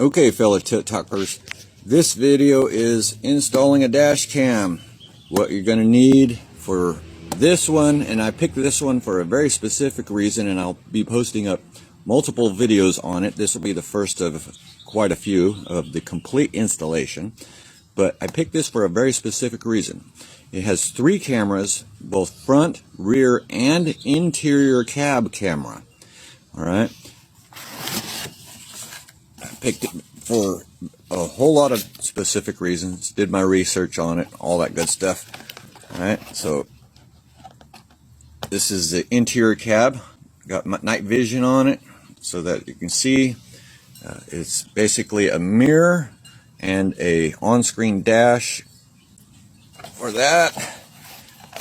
Okay, fellow TikTokers, this video is installing a dash cam. What you're going to need for this one, and I picked this one for a very specific reason, and I'll be posting up multiple videos on it. This will be the first of quite a few of the complete installation, but I picked this for a very specific reason. It has 3 cameras, both front, rear, and interior cab camera. Alright. Picked it for a whole lot of specific reasons, did my research on it, all that good stuff. Alright, so this is the interior cab, got night vision on it so that you can see. It's basically a mirror and a on-screen dash for that.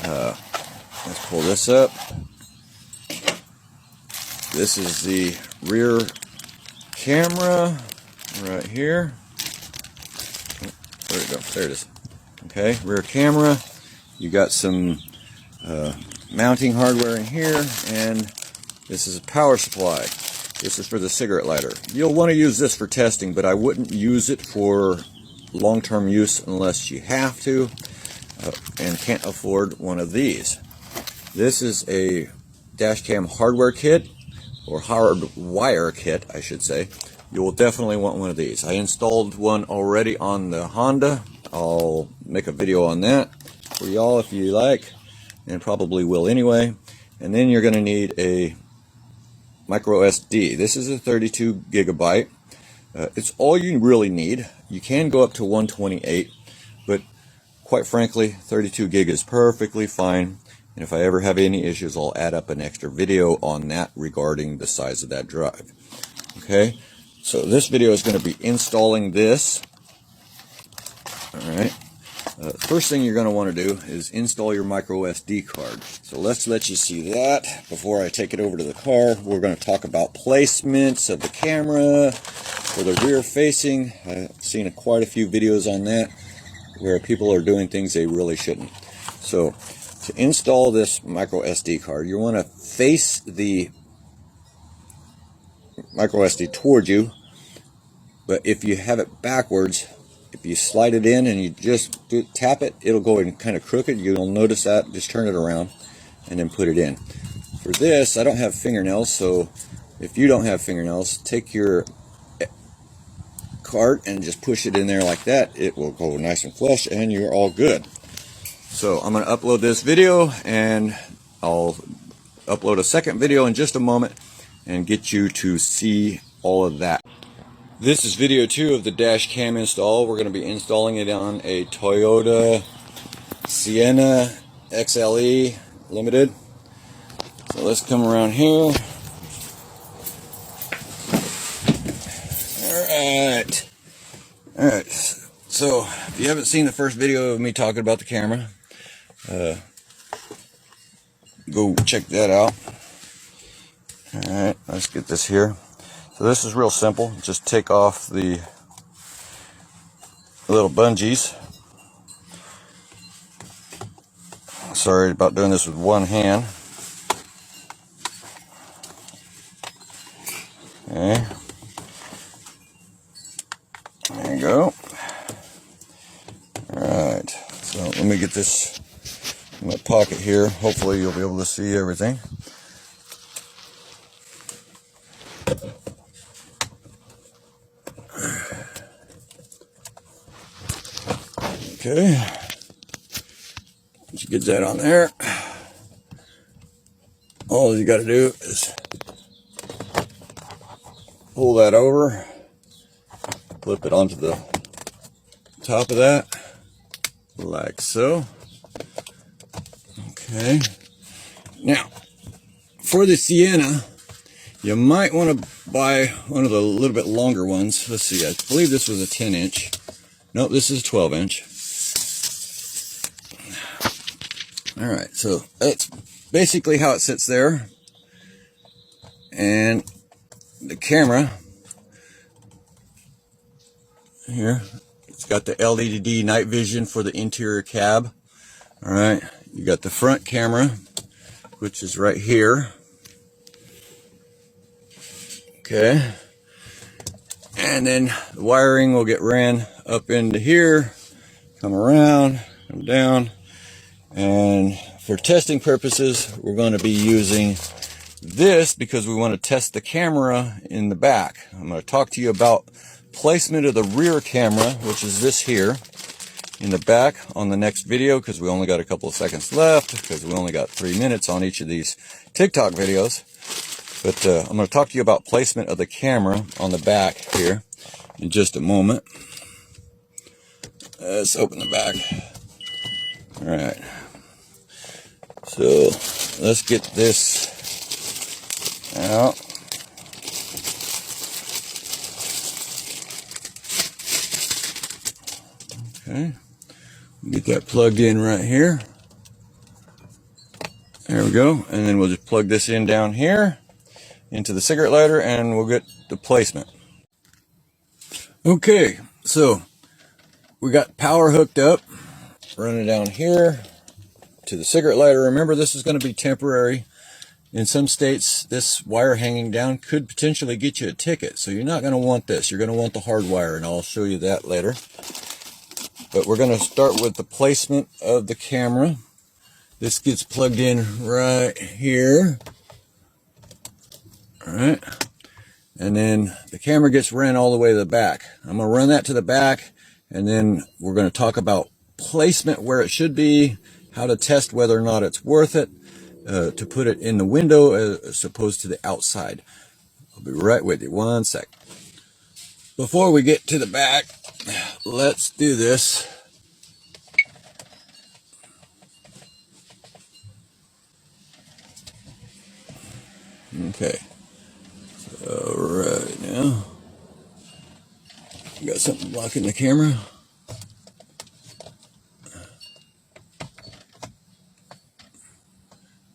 Let's pull this up. This is the rear camera right here. Where'd it go? There it is. Okay, rear camera. You got some mounting hardware in here, and this is a power supply. This is for the cigarette lighter. You'll want to use this for testing, but I wouldn't use it for long-term use unless you have to and can't afford one of these. This is a dash cam hardware kit, or hardwire kit, I should say. You will definitely want one of these. I installed one already on the Honda. I'll make a video on that for y'all if you like, and probably will anyway. And then you're going to need a micro SD. This is a 32 gigabyte. It's all you really need. You can go up to 128, but quite frankly, 32 gig is perfectly fine. And if I ever have any issues, I'll add up an extra video on that regarding the size of that drive. Okay, so this video is going to be installing this. Alright, first thing you're going to want to do is install your micro SD card. So let's let you see that before I take it over to the car. We're going to talk about placements of the camera for the rear facing. I've seen quite a few videos on that where people are doing things they really shouldn't. So to install this micro SD card, you want to face the micro SD towards you, but if you have it backwards, if you slide it in and you just tap it, it'll go in kind of crooked. You'll notice that. Just turn it around and then put it in. For this, I don't have fingernails, so if you don't have fingernails, take your card and just push it in there like that. It will go nice and flush and you're all good. So I'm going to upload this video, and I'll upload a second video in just a moment and get you to see all of that. This is video 2 of the dash cam install. We're going to be installing it on a Toyota Sienna XLE Limited. So let's come around here. Alright. Alright. So if you haven't seen the first video of me talking about the camera, go check that out. Alright, let's get this here. So this is real simple. Just take off the little bungees. Sorry about doing this with one hand. Okay. There you go. Alright, so let me get this in my pocket here. Hopefully you'll be able to see everything. Okay, once you get that on there, all you got to do is pull that over, flip it onto the top of that, like so. Okay, now for the Sienna, you might want to buy one of the little bit longer ones. Let's see, I believe this was a 10-inch. Nope, this is a 12-inch. Alright, so that's basically how it sits there. And the camera here, it's got the LED night vision for the interior cab. Alright, you got the front camera, which is right here. Okay. And then the wiring will get ran up into here, come around, come down. And for testing purposes, we're going to be using this because we want to test the camera in the back. I'm going to talk to you about placement of the rear camera, which is this here, in the back on the next video, because we only got a couple of seconds left, because we only got 3 minutes on each of these TikTok videos. But I'm going to talk to you about placement of the camera on the back here in just a moment. Let's open the back. All right. So let's get this out. Okay. Get that plugged in right here. There we go. And then we'll just plug this in down here into the cigarette lighter and we'll get the placement. Okay, so we got power hooked up, running down here to the cigarette lighter. Remember, this is going to be temporary. In some states, this wire hanging down could potentially get you a ticket, so you're not going to want this. You're going to want the hard wire, and I'll show you that later. But we're going to start with the placement of the camera. This gets plugged in right here. All right. And then the camera gets ran all the way to the back. I'm going to run that to the back, and then we're going to talk about placement, where it should be, how to test whether or not it's worth it to put it in the window as opposed to the outside. I'll be right with you. 1 sec. Before we get to the back, let's do this. Okay. So right now, got something blocking the camera.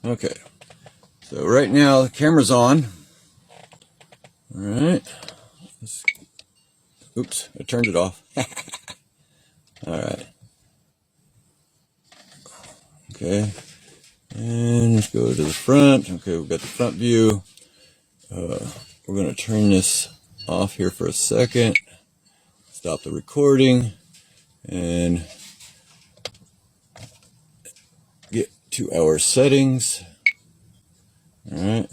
Okay. So right now the camera's on. All right. Oops, I turned it off. All right. Okay. And let's go to the front. Okay, we've got the front view. We're going to turn this off here for a second. Stop the recording and get to our settings. All right.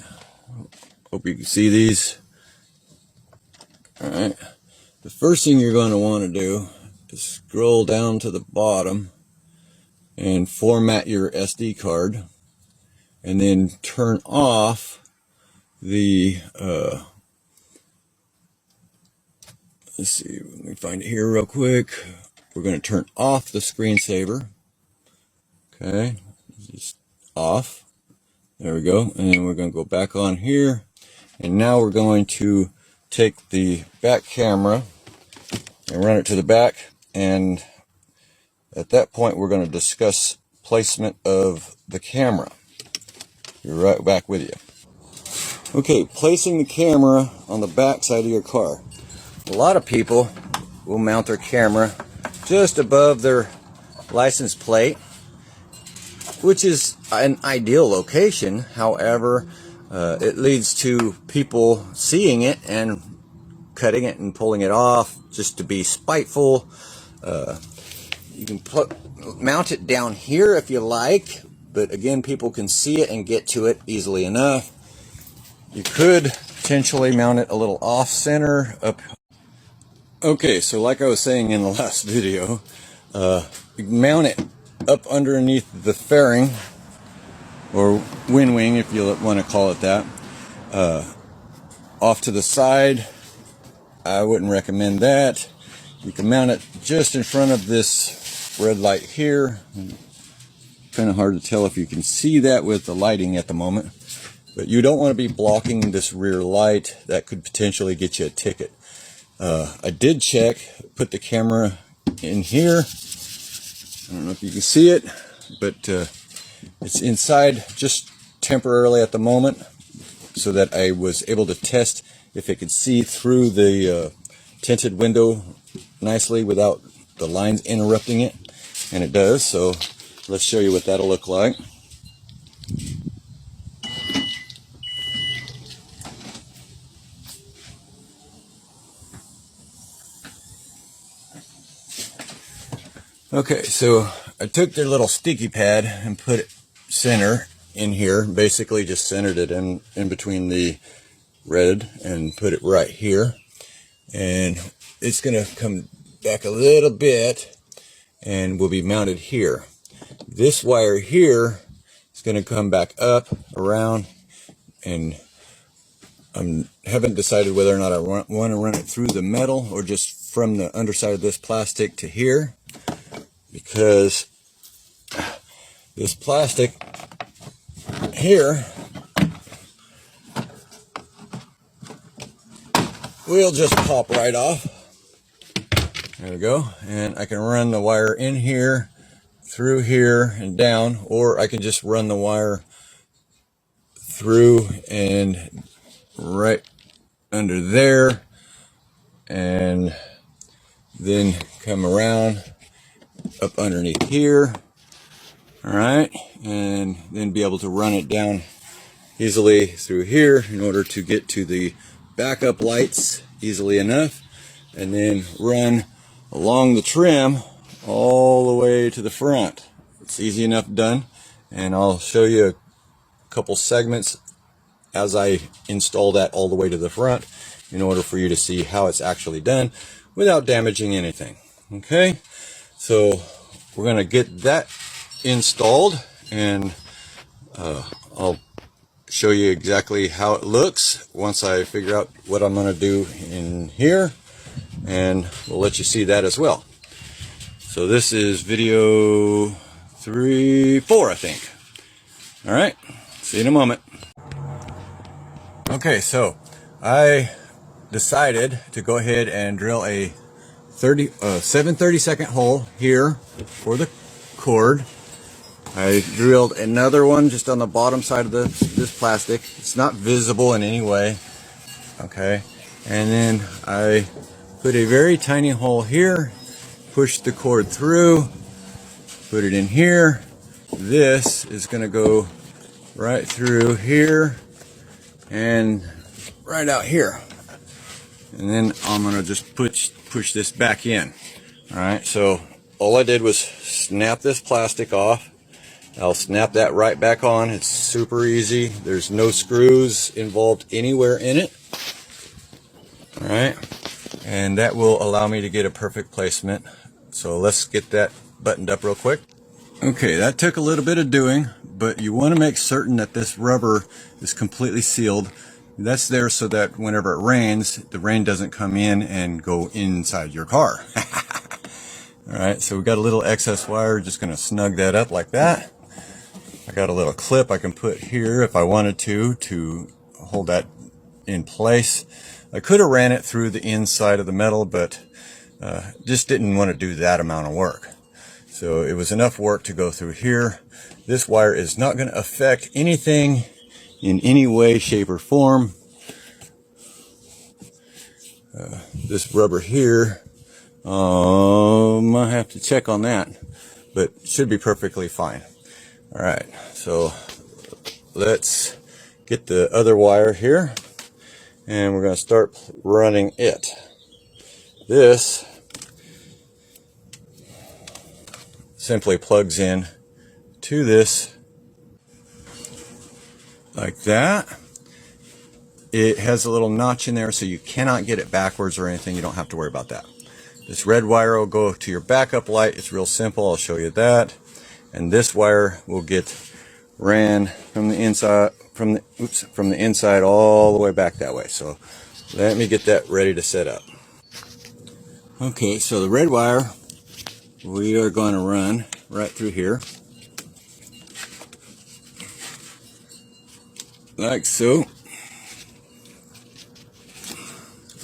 Hope you can see these. All right. The first thing you're going to want to do is scroll down to the bottom and format your SD card, and then turn off the let's see, let me find it here real quick. We're going to turn off the screensaver. Okay, just off. There we go. And then we're going to go back on here, and now we're going to take the back camera and run it to the back, and at that point we're going to discuss placement of the camera. Be right back with you. Okay, placing the camera on the back side of your car. A lot of people will mount their camera just above their license plate, which is an ideal location. However, it leads to people seeing it and cutting it and pulling it off just to be spiteful. You can mount it down here if you like, but again, people can see it and get to it easily enough. You could potentially mount it a little off center up. Okay, so like I was saying in the last video, you can mount it up underneath the fairing, or wind wing if you want to call it that. Off to the side, I wouldn't recommend that. You can mount it just in front of this red light here. Kind of hard to tell if you can see that with the lighting at the moment, but you don't want to be blocking this rear light. That could potentially get you a ticket. I did check, put the camera in here. I don't know if you can see it, but it's inside just temporarily at the moment, so that I was able to test if it could see through the tinted window nicely without the lines interrupting it, and it does. So let's show you what that'll look like. Okay, so I took their little sticky pad and put it center in here, basically just centered it in between the red and put it right here. And it's going to come back a little bit and will be mounted here. This wire here is going to come back up, around, and I haven't decided whether or not I want to run it through the metal or just from the underside of this plastic to here, because this plastic here will just pop right off. There we go. And I can run the wire in here, through here, and down, or I can just run the wire through and right under there, and then come around up underneath here. All right, and then be able to run it down easily through here in order to get to the backup lights easily enough, and then run along the trim all the way to the front. It's easy enough done, and I'll show you a couple segments as I install that all the way to the front in order for you to see how it's actually done without damaging anything. Okay, so we're going to get that installed, and I'll show you exactly how it looks once I figure out what I'm going to do in here, and we'll let you see that as well. So this is video 4, I think. All right, see you in a moment. Okay, so I decided to go ahead and drill a 7/32 hole here for the cord. I drilled another one just on the bottom side of this plastic. It's not visible in any way. Okay, and then I put a very tiny hole here, pushed the cord through, put it in here. This is going to go right through here and right out here, and then I'm going to just push this back in. All right, so all I did was snap this plastic off. I'll snap that right back on. It's super easy. There's no screws involved anywhere in it. All right, and that will allow me to get a perfect placement. So let's get that buttoned up real quick. Okay, that took a little bit of doing, but you want to make certain that this rubber is completely sealed. That's there so that whenever it rains, the rain doesn't come in and go inside your car. All right, so we got a little excess wire. Just going to snug that up like that. I got a little clip I can put here if I wanted to hold that in place. I could have ran it through the inside of the metal, but just didn't want to do that amount of work. So it was enough work to go through here. This wire is not going to affect anything in any way, shape, or form. This rubber here, I have to check on that, but should be perfectly fine. All right, so let's get the other wire here, and we're going to start running it. This simply plugs in to this like that. It has a little notch in there, so you cannot get it backwards or anything. You don't have to worry about that. This red wire will go to your backup light. It's real simple. I'll show you that. And this wire will get ran from the inside, from the inside all the way back that way. So let me get that ready to set up. Okay, so the red wire we are going to run right through here, like so.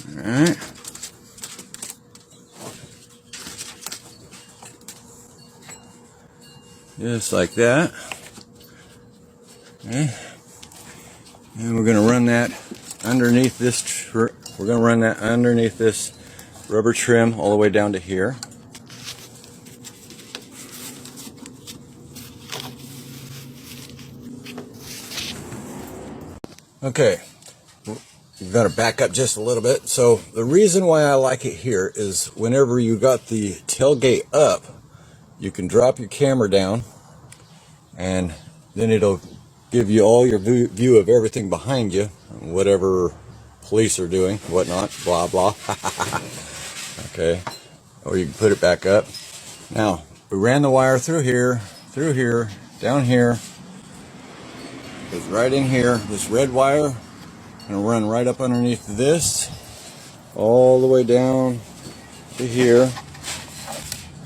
All right. Just like that. Okay. And we're going to run that underneath this. We're going to run that underneath this rubber trim all the way down to here. Okay. You've got to back up just a little bit. So the reason why I like it here is whenever you got the tailgate up, you can drop your camera down, and then it'll give you all your view of everything behind you, whatever police are doing, whatnot, blah blah. Okay, or you can put it back up. Now we ran the wire through here, down here. It's right in here. This red wire gonna run right up underneath this, all the way down to here.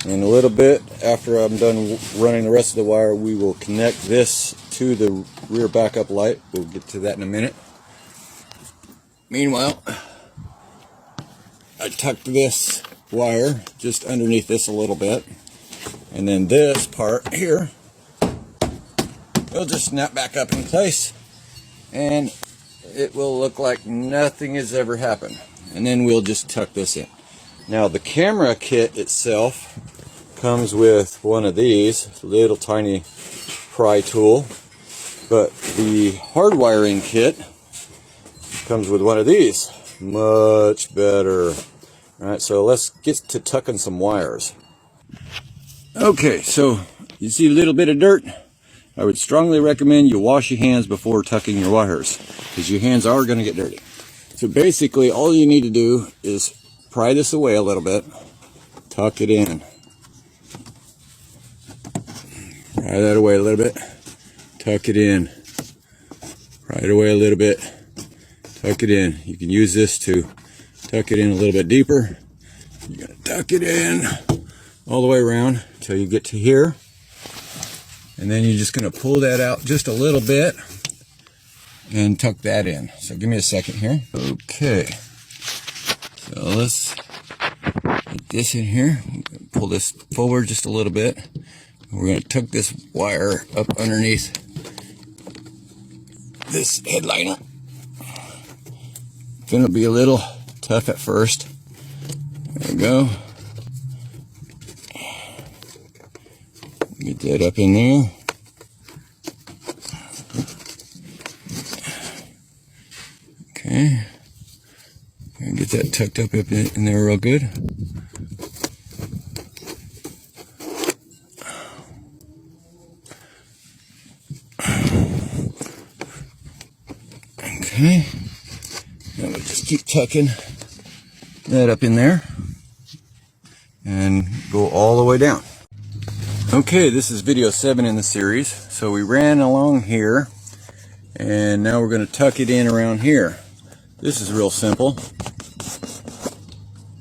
In a little bit, after I'm done running the rest of the wire, we will connect this to the rear backup light. We'll get to that in a minute. Meanwhile, I tucked this wire just underneath this a little bit, and then this part here, it'll just snap back up in place, and it will look like nothing has ever happened. And then we'll just tuck this in. Now the camera kit itself comes with one of these little tiny pry tool, but the hardwiring kit comes with one of these, much better. All right, so let's get to tucking some wires. Okay, so you see a little bit of dirt. I would strongly recommend you wash your hands before tucking your wires, because your hands are going to get dirty. So basically all you need to do is pry this away a little bit, tuck it in. Pry that away a little bit, tuck it in. Pry it away a little bit, tuck it in. You can use this to tuck it in a little bit deeper. You're going to tuck it in all the way around until you get to here. And then you're just going to pull that out just a little bit and tuck that in. So give me a second here. Okay. So let's get this in here. Pull this forward just a little bit. We're going to tuck this wire up underneath this headliner. It's going to be a little tough at first. There we go. Get that up in there. Okay. And get that tucked up in there real good. Okay. Now we'll just keep tucking that up in there and go all the way down. Okay, this is video 7 in the series. So we ran along here, and now we're going to tuck it in around here. This is real simple.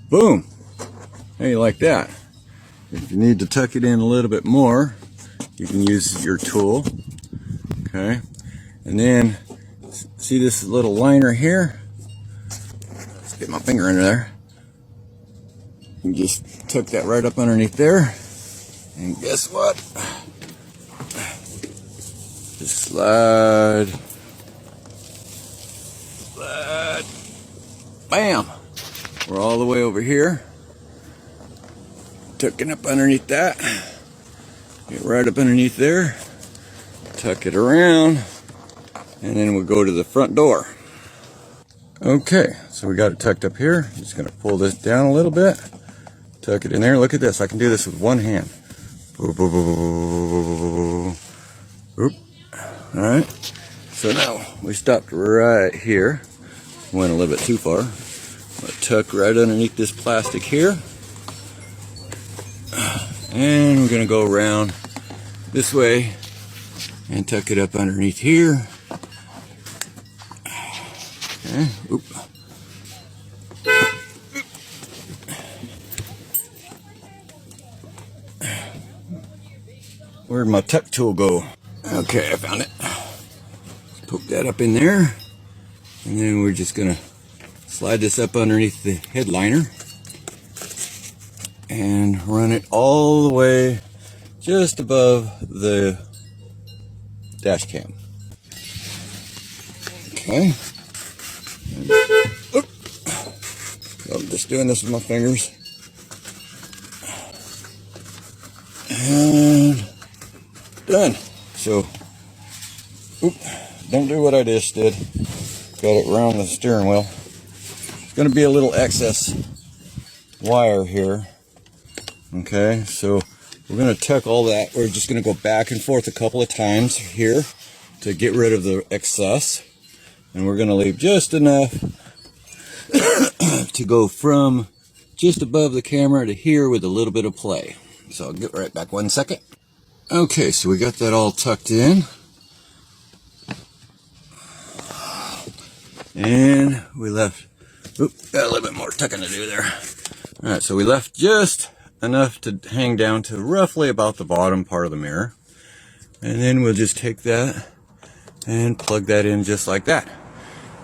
Boom! How you like that? If you need to tuck it in a little bit more, you can use your tool. Okay, and then see this little liner here? Let's get my finger under there. And just tuck that right up underneath there. And guess what? Just slide. Bam! We're all the way over here. Tucking up underneath that. Get right up underneath there. Tuck it around. And then we'll go to the front door. Okay, so we got it tucked up here. Just going to pull this down a little bit. Tuck it in there. Look at this. I can do this with one hand. Oop. All right. So now we stopped right here. Went a little bit too far. I'm going to tuck right underneath this plastic here. And we're going to go around this way and tuck it up underneath here. Okay. Oop. Where'd my tuck tool go? Okay, I found it. Poke that up in there. And then we're just gonna slide this up underneath the headliner and run it all the way just above the dash cam. Okay. Oop. So I'm just doing this with my fingers. And done. So, oop, don't do what I just did. Got it around the steering wheel. It's going to be a little excess wire here. Okay, so we're going to tuck all that. We're just going to go back and forth a couple of times here to get rid of the excess. And we're going to leave just enough to go from just above the camera to here with a little bit of play. So I'll get right back 1 second. Okay, so we got that all tucked in. And we left, got a little bit more tucking to do there. Alright, so we left just enough to hang down to roughly about the bottom part of the mirror. And then we'll just take that and plug that in just like that.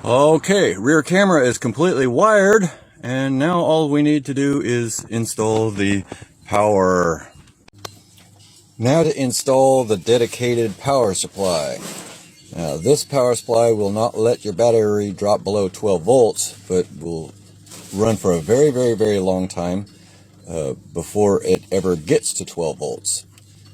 Okay, rear camera is completely wired, and now all we need to do is install the power. Now to install the dedicated power supply. Now this power supply will not let your battery drop below 12 volts, but will run for a very, very, very long time before it ever gets to 12 volts.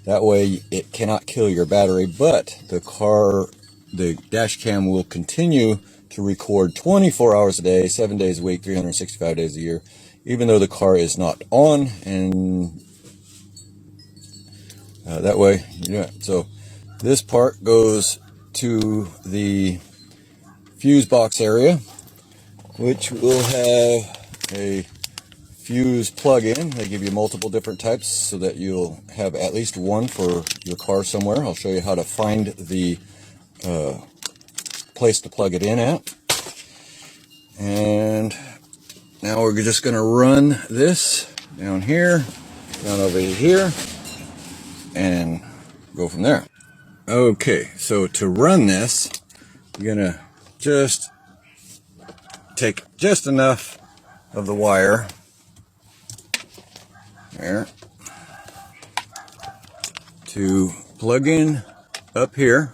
That way it cannot kill your battery, but the dash cam will continue to record 24 hours a day, 7 days a week, 365 days a year, even though the car is not on, and that way, yeah. So this part goes to the fuse box area, which will have a fuse plug-in. They give you multiple different types so that you'll have at least one for your car somewhere. I'll show you how to find the place to plug it in at. And now we're just going to run this down here, down over here, and go from there. Okay, so to run this, you're going to just take just enough of the wire there to plug in up here.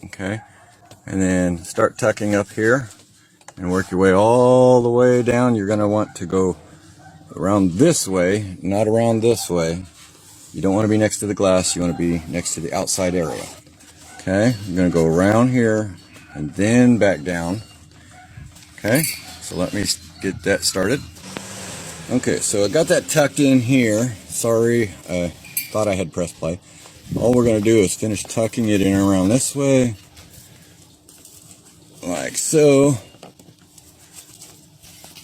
Okay, and then start tucking up here and work your way all the way down. You're going to want to go around this way, not around this way. You don't want to be next to the glass, you want to be next to the outside area. Okay, I'm going to go around here and then back down. Okay, so let me get that started. Okay, so I got that tucked in here. Sorry, I thought I had pressed play. All we're going to do is finish tucking it in around this way, like so.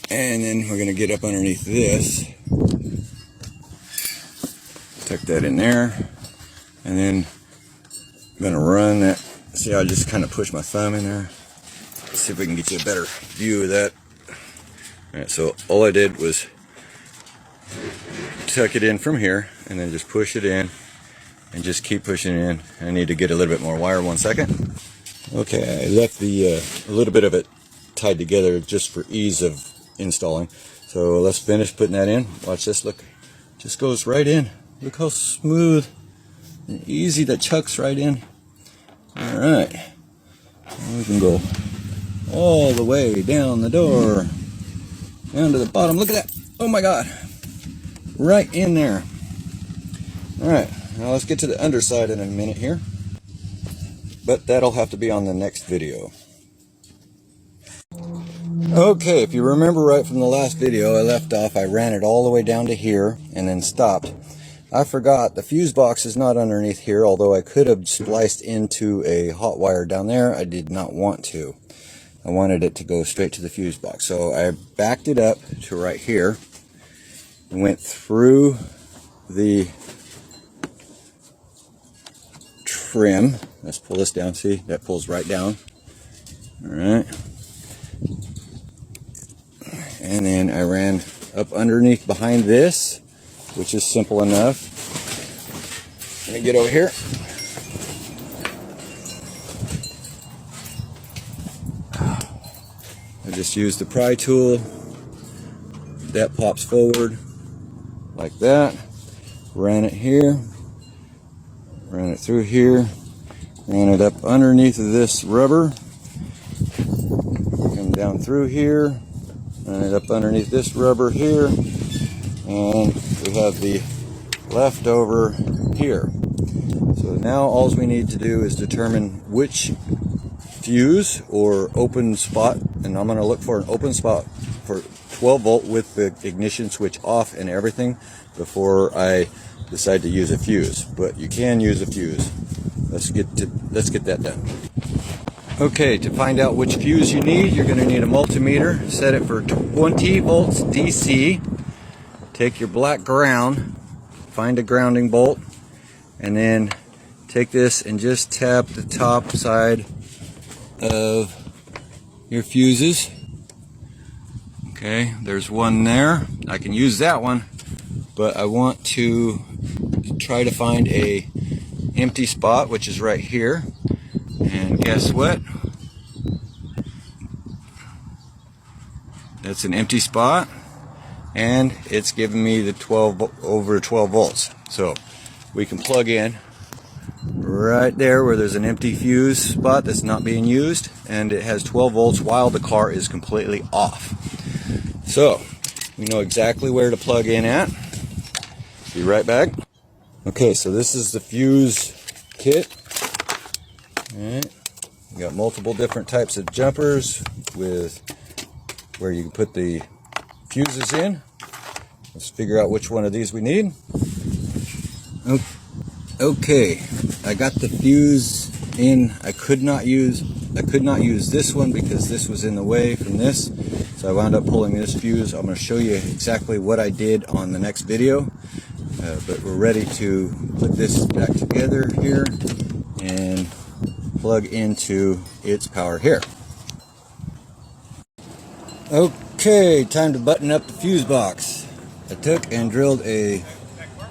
And then we're going to get up underneath this. Tuck that in there. And then I'm going to run that. See, I just kind of push my thumb in there. Let's see if we can get you a better view of that. Alright, so all I did was tuck it in from here and then just push it in and just keep pushing it in. I need to get a little bit more wire. 1 second. Okay, I left a little bit of it tied together just for ease of installing. So let's finish putting that in. Watch this, look. Just goes right in. Look how smooth and easy that chucks right in. Alright. We can go all the way down the door. Down to the bottom. Look at that. Oh my God. Right in there. Alright. Now let's get to the underside in a minute here. But that'll have to be on the next video. Okay, if you remember right from the last video I left off, I ran it all the way down to here and then stopped. I forgot the fuse box is not underneath here, although I could have spliced into a hot wire down there. I did not want to. I wanted it to go straight to the fuse box. So I backed it up to right here and went through the trim. Let's pull this down. See, that pulls right down. Alright. And then I ran up underneath behind this, which is simple enough. Let me get over here. I just use the pry tool. That pops forward like that. Ran it here. Ran it through here. Ran it up underneath of this rubber. Come down through here. Run it up underneath this rubber here, and we have the leftover here. So now all we need to do is determine which fuse or open spot, and I'm going to look for an open spot for 12 volt with the ignition switch off and everything before I decide to use a fuse. But you can use a fuse. Let's get that done. Okay, to find out which fuse you need, you're going to need a multimeter. Set it for 20 volts DC. Take your black ground, find a grounding bolt, and then take this and just tap the top side of your fuses. Okay, there's one there. I can use that one, but I want to try to find a empty spot, which is right here. And guess what? That's an empty spot, and it's giving me the over 12 volts. So we can plug in right there where there's an empty fuse spot that's not being used, and it has 12 volts while the car is completely off. So we know exactly where to plug in at. Be right back. Okay, so this is the fuse kit. Alright, you got multiple different types of jumpers with where you can put the fuses in. Let's figure out which one of these we need. Okay, I got the fuse in. I could not use this one because this was in the way from this. So I wound up pulling this fuse. I'm going to show you exactly what I did on the next video. But we're ready to put this back together here and plug into its power here. Okay, time to button up the fuse box. I took and drilled a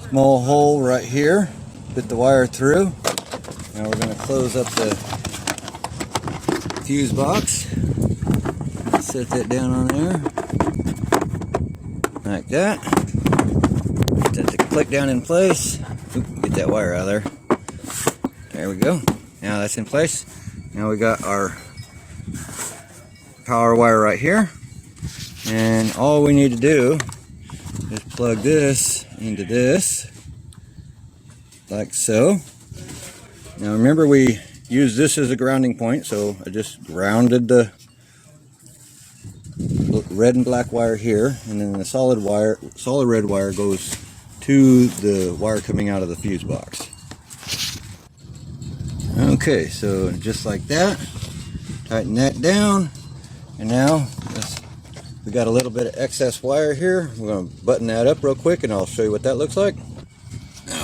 small hole right here, put the wire through. Now we're going to close up the fuse box. Set that down on there, like that. Get that to click down in place. Oop, get that wire out of there. There we go. Now that's in place. Now we got our power wire right here. And all we need to do is plug this into this, like so. Now remember, we used this as a grounding point, so I just grounded the red and black wire here, and then the solid red wire goes to the wire coming out of the fuse box. Okay, so just like that, tighten that down, and now we got a little bit of excess wire here. We're going to button that up real quick and I'll show you what that looks like.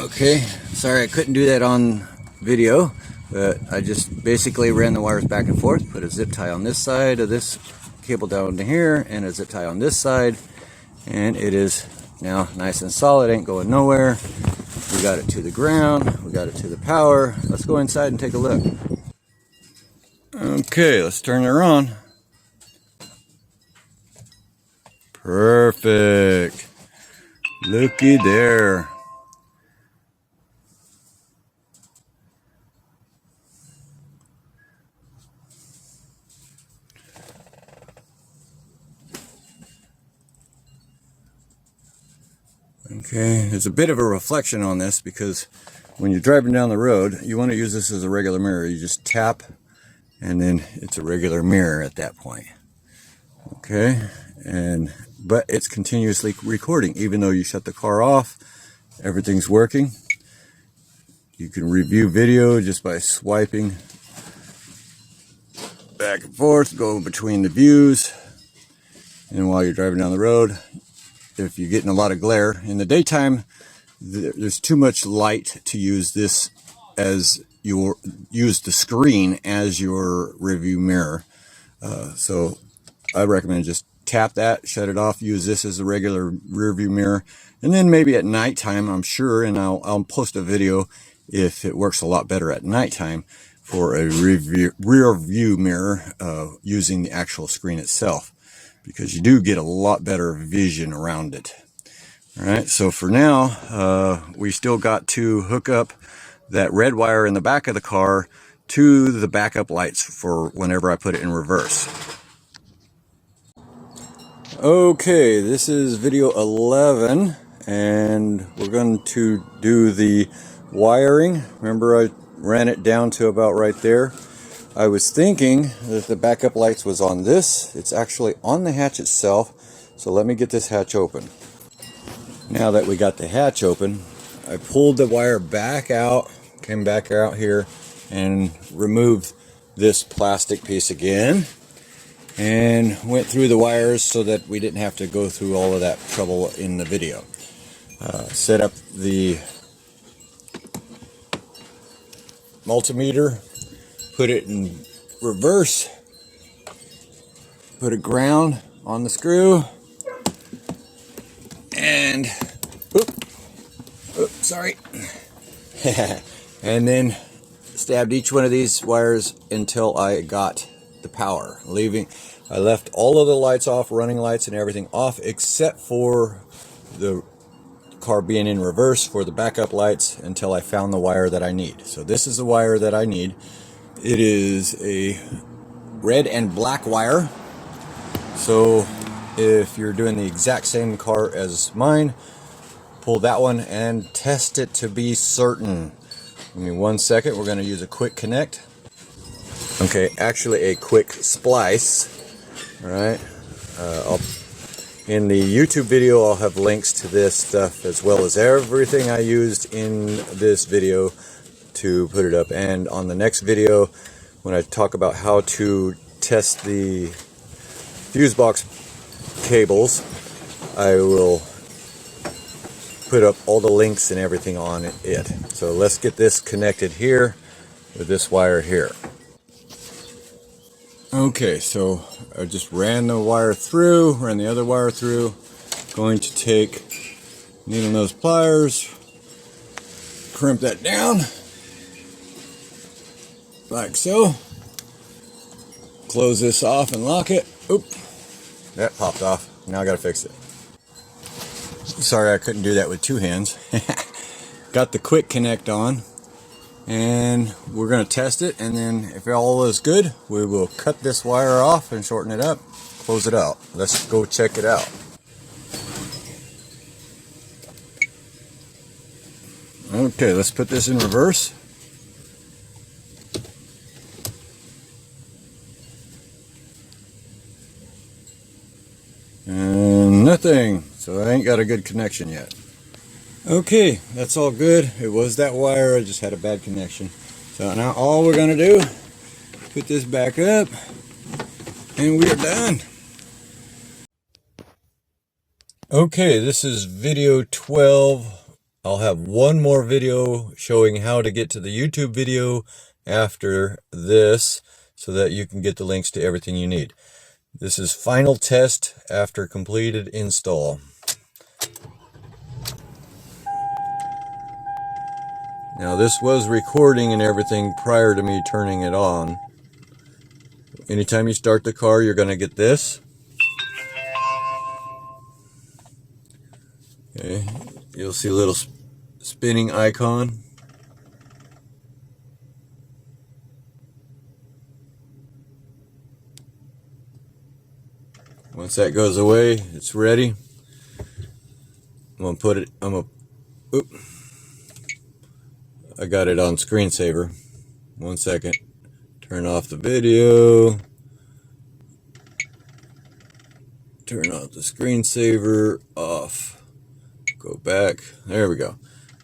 Okay, sorry I couldn't do that on video, but I just basically ran the wires back and forth, put a zip tie on this side of this cable down to here and a zip tie on this side, and it is now nice and solid, ain't going nowhere. We got it to the ground, we got it to the power. Let's go inside and take a look. Okay, let's turn her on. Perfect. Looky there. Okay, there's a bit of a reflection on this because when you're driving down the road, you want to use this as a regular mirror. You just tap and then it's a regular mirror at that point. Okay, but it's continuously recording even though you shut the car off. Everything's working. You can review video just by swiping back and forth, go between the views. And while you're driving down the road, if you're getting a lot of glare in the daytime, there's too much light to use this as use the screen as your review mirror. So I recommend just tap that, shut it off, use this as a regular rear view mirror, and then maybe at nighttime, I'm sure, and I'll post a video if it works a lot better at nighttime for a rear view mirror using the actual screen itself, because you do get a lot better vision around it. All right, so for now, we still got to hook up that red wire in the back of the car to the backup lights for whenever I put it in reverse. Okay, this is video 11, and we're going to do the wiring. Remember, I ran it down to about right there. I was thinking that the backup lights was on this. It's actually on the hatch itself, So let me get this hatch open. Now that we got the hatch open, I pulled the wire back out, came back out here, and removed this plastic piece again, and went through the wires so that we didn't have to go through all of that trouble in the video. Set up the multimeter, put it in reverse, put a ground on the screw, and sorry, and then stabbed each one of these wires until I got the power. I left all of the lights off, running lights and everything off, except for the car being in reverse for the backup lights, until I found the wire that I need. So this is the wire that I need. It is a red and black wire. So if you're doing the exact same car as mine, pull that one and test it to be certain. Give me 1 second. We're going to use a quick connect. Okay, actually a quick splice. All right. In the YouTube video, I'll have links to this stuff as well as everything I used in this video to put it up. And on the next video, when I talk about how to test the fuse box cables, I will put up all the links and everything on it. So let's get this connected here with this wire here. Okay, so I just ran the wire through, ran the other wire through. Going to take needle nose pliers, crimp that down like so. Close this off and lock it. Oop, that popped off. Now I gotta fix it. Sorry I couldn't do that with two hands. Got the quick connect on, and we're going to test it, and then if all is good, we will cut this wire off and shorten it up, close it out. Let's go check it out. Okay, let's put this in reverse. And nothing. So I ain't got a good connection yet. Okay, that's all good. It was that wire, I just had a bad connection. So now all we're gonna do, put this back up, and we're done. Okay, this is video 12. I'll have one more video showing how to get to the YouTube video after this, so that you can get the links to everything you need. This is final test after completed install. Now this was recording and everything prior to me turning it on. Anytime you start the car, you're going to get this. Okay, you'll see a little spinning icon. Once that goes away, it's ready. I'm going to put it, oop. I got it on screensaver. 1 second. Turn off the video. Turn off the screensaver. Off. Go back. There we go.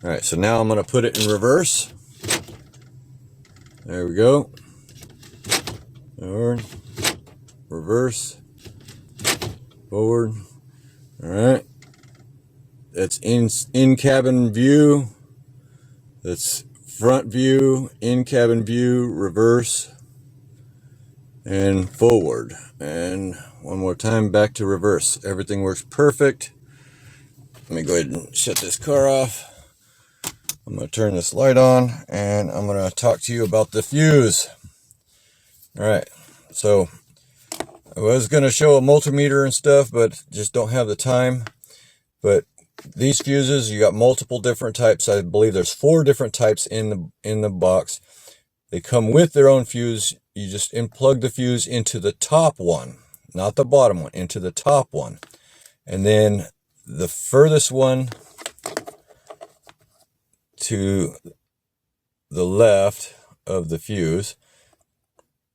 Alright, so now I'm going to put it in reverse. There we go. Forward. Reverse. Forward. Alright. That's in cabin view. That's front view, in cabin view, reverse, and forward. And one more time, back to reverse. Everything works perfect. Let me go ahead and shut this car off. I'm going to turn this light on, and I'm going to talk to you about the fuse. Alright, so I was going to show a multimeter and stuff, but just don't have the time. But these fuses, you got multiple different types. I believe there's 4 different types in the box. They come with their own fuse. You just plug the fuse into the top one, not the bottom one, into the top one. And then the furthest one to the left of the fuse,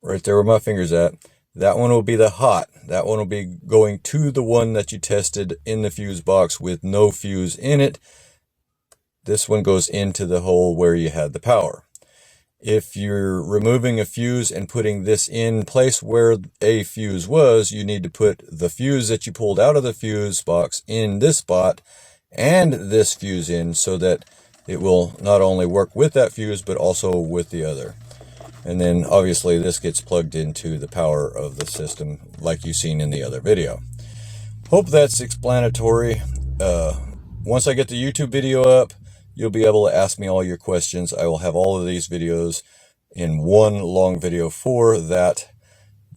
right there where my finger's at, That one will be the hot. That one will be going to the one that you tested in the fuse box with no fuse in it. This one goes into the hole where you had the power. If you're removing a fuse and putting this in place where a fuse was, you need to put the fuse that you pulled out of the fuse box in this spot and this fuse in, so that it will not only work with that fuse but also with the other. And then obviously this gets plugged into the power of the system like you've seen in the other video. Hope that's explanatory. Once I get the YouTube video up, you'll be able to ask me all your questions. I will have all of these videos in one long video for that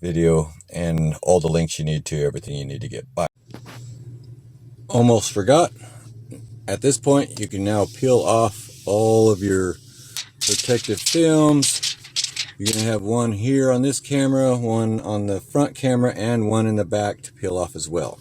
video, and all the links you need to, everything you need to get by. Almost forgot. At this point, you can now peel off all of your protective films. You're going to have one here on this camera, one on the front camera, and one in the back to peel off as well.